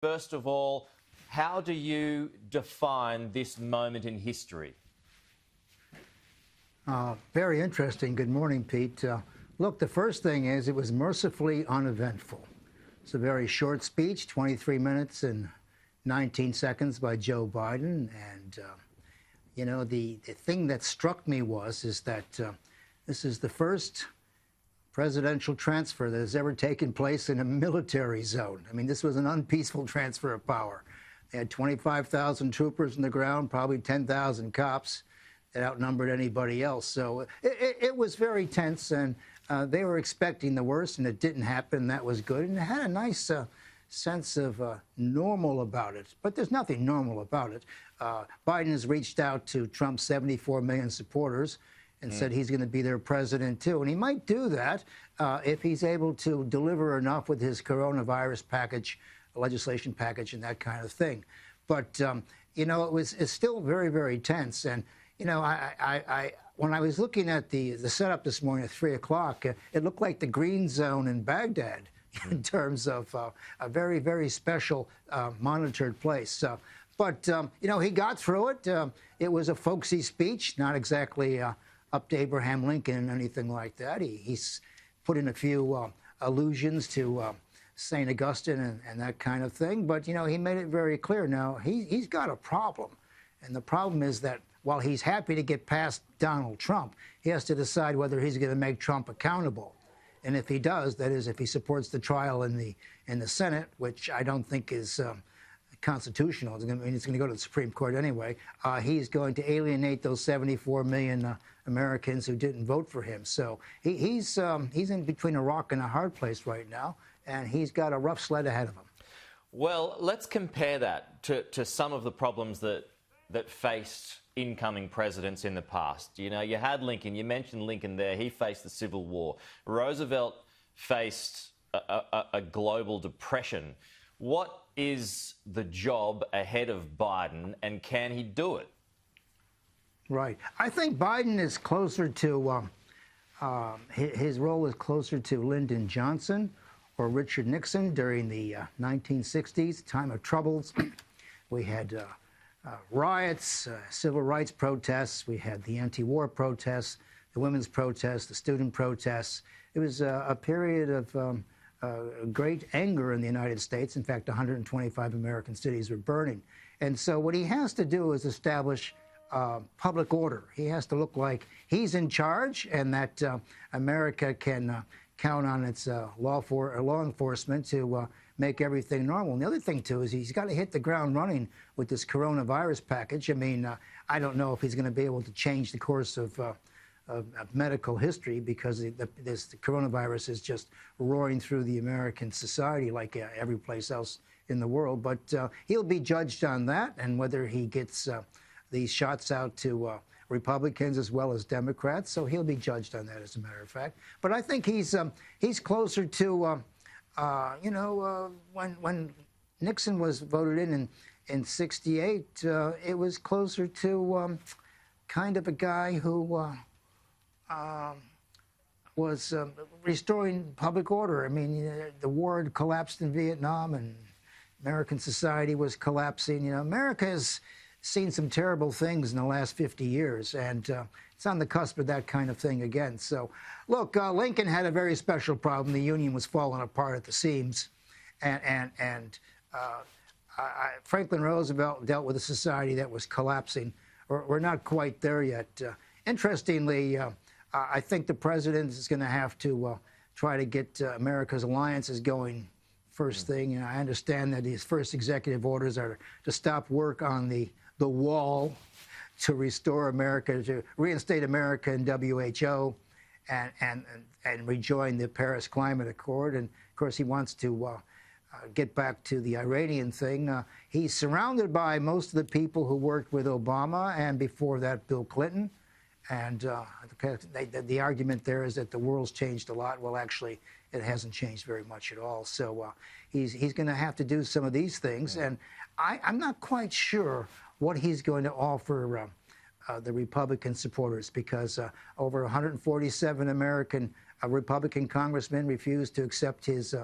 First of all, how do you define this moment in history? Very interesting. Good morning, Pete. Look, the first thing is it was mercifully uneventful. It's a very short speech, 23 minutes and 19 seconds by Joe Biden. And, you know, the thing that struck me is that this is the first presidential transfer that has ever taken place in a military zone. I mean, this was an unpeaceful transfer of power. They had 25,000 troopers on the ground, probably 10,000 cops that outnumbered anybody else. So it was very tense, and they were expecting the worst, and it didn't happen. That was good, and it had a nice sense of normal about it. But there's nothing normal about it. Biden has reached out to Trump's 74 million supporters and said he's going to be their president, too. And he might do that if he's able to deliver enough with his coronavirus package, legislation package, and that kind of thing. But, you know, it's still very, very tense. And, you know, when I was looking at the setup this morning at 3 o'clock, it looked like the green zone in Baghdad in terms of a very, very special monitored place. But, you know, he got through it. It was a folksy speech, not exactly up to Abraham Lincoln or anything like that. He's put in a few allusions to St. Augustine and that kind of thing. But, you know, he made it very clear now he's got a problem. And the problem is that while he's happy to get past Donald Trump, he has to decide whether he's going to make Trump accountable. And if he does, that is, if he supports the trial in the Senate, which I don't think is constitutional, it's going to go to the Supreme Court anyway, he's going to alienate those 74 million Americans who didn't vote for him. So he's in between a rock and a hard place right now, and he's got a rough sled ahead of him. Well, let's compare that to some of the problems that faced incoming presidents in the past. You know, you had Lincoln, you mentioned Lincoln there, he faced the Civil War. Roosevelt faced a global depression. What is the job ahead of Biden, and can he do it? Right. I think Biden is closer to, his role is closer to Lyndon Johnson or Richard Nixon during the 1960s, time of troubles. We had riots, civil rights protests. We had the anti-war protests, the women's protests, the student protests. It was a period of great anger in the United States. In fact, 125 American cities were burning. And so what he has to do is establish public order. He has to look like he's in charge and that America can count on its law enforcement to make everything normal. And the other thing, too, is he's got to hit the ground running with this coronavirus package. I mean, I don't know if he's going to be able to change the course of medical history because the coronavirus is just roaring through the American society like every place else in the world. But he'll be judged on that and whether he gets these shots out to Republicans as well as Democrats. So he'll be judged on that, as a matter of fact. But I think he's closer to, you know, when Nixon was voted in 68, it was closer to kind of a guy who was restoring public order. I mean, the war had collapsed in Vietnam and American society was collapsing. You know, America has seen some terrible things in the last 50 years, and it's on the cusp of that kind of thing again. So, look, Lincoln had a very special problem. The Union was falling apart at the seams, and Franklin Roosevelt dealt with a society that was collapsing. We're not quite there yet. Interestingly, I think the president is going to have to try to get America's alliances going first thing. And I understand that his first executive orders are to stop work on the wall, to restore America, to reinstate America in WHO, and rejoin the Paris Climate Accord. And of course, he wants to get back to the Iranian thing. He's surrounded by most of the people who worked with Obama and before that, Bill Clinton. And the argument there is that the world's changed a lot. Well, actually, it hasn't changed very much at all. So he's going to have to do some of these things. And I'm not quite sure what he's going to offer the Republican supporters, because over 147 American Republican congressmen refused to accept his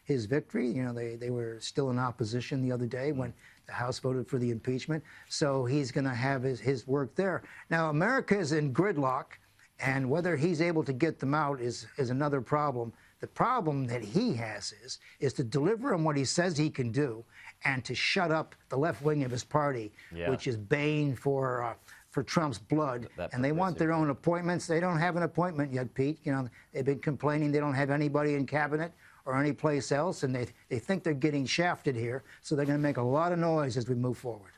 his victory. You know, they were still in opposition the other day when the House voted for the impeachment. So he's going to have his work there. Now, America is in gridlock, and whether he's able to get them out is another problem. The problem that he has is to deliver on what he says he can do and to shut up the left wing of his party, which is baying for Trump's blood. And they want their own appointments. They don't have an appointment yet, Pete. You know, they've been complaining they don't have anybody in cabinet or any place else, and they think they're getting shafted here. So they're going to make a lot of noise as we move forward.